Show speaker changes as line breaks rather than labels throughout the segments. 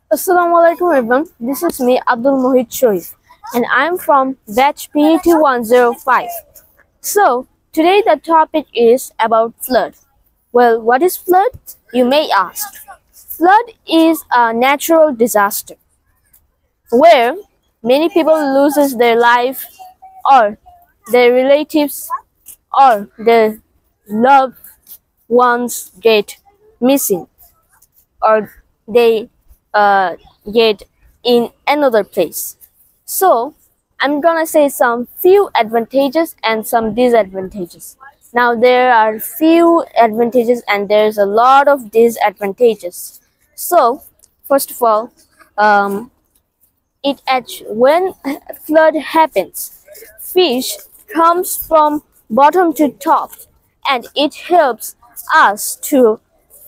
Assalamualaikum everyone. This is me Abdul Mohit Shoaib and I'm from batch PET 105. So today the topic is about flood. Well, what is flood? You may ask. Flood is a natural disaster where many people loses their life or their relatives or their loved ones get missing or they get in another place. So I'm gonna say some few advantages and some disadvantages. Now there are few advantages and there's a lot of disadvantages. So first of all, um, when flood happens, fish comes from bottom to top, and it helps us to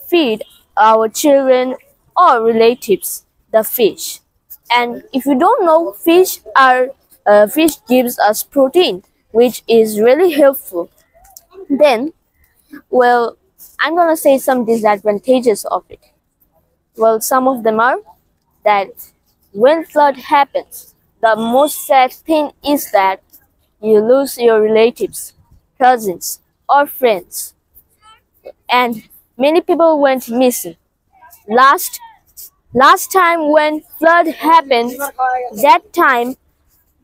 feed our children or relatives the fish. And if you don't know, fish gives us protein, which is really helpful. Then, well, I'm gonna say some disadvantages of it. Well, some of them are that when flood happens, the most sad thing is that you lose your relatives, cousins, or friends, and many people went missing. Last last time when flood happened, that time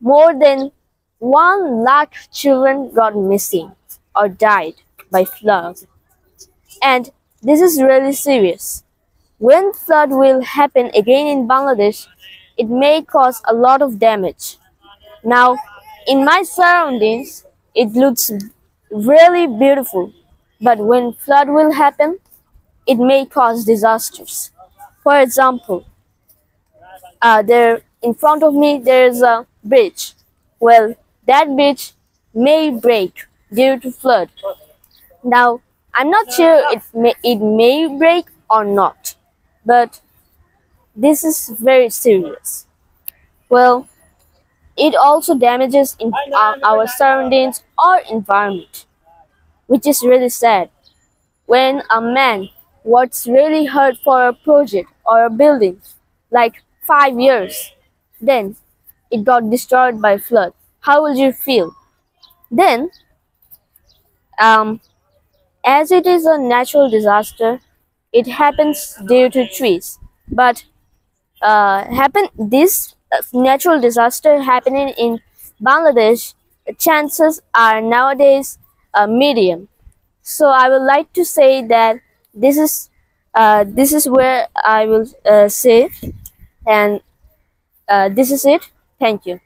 more than 1 lakh children got missing or died by flood. And this is really serious. When flood will happen again in Bangladesh, it may cause a lot of damage. Now, in my surroundings, it looks really beautiful, but when flood will happen, it may cause disasters. For example, there in front of me there is a bridge. Well, that bridge may break due to flood. Now, I'm not sure it may break or not, but this is very serious. Well, it also damages in our surroundings or environment, which is really sad. When a man works really hard for a project or a building, like 5 years, then it got destroyed by flood, how will you feel? Then, as it is a natural disaster, it happens due to trees. But this natural disaster happening in Bangladesh, chances are nowadays medium. So I would like to say that this is where I will say, and this is it. Thank you.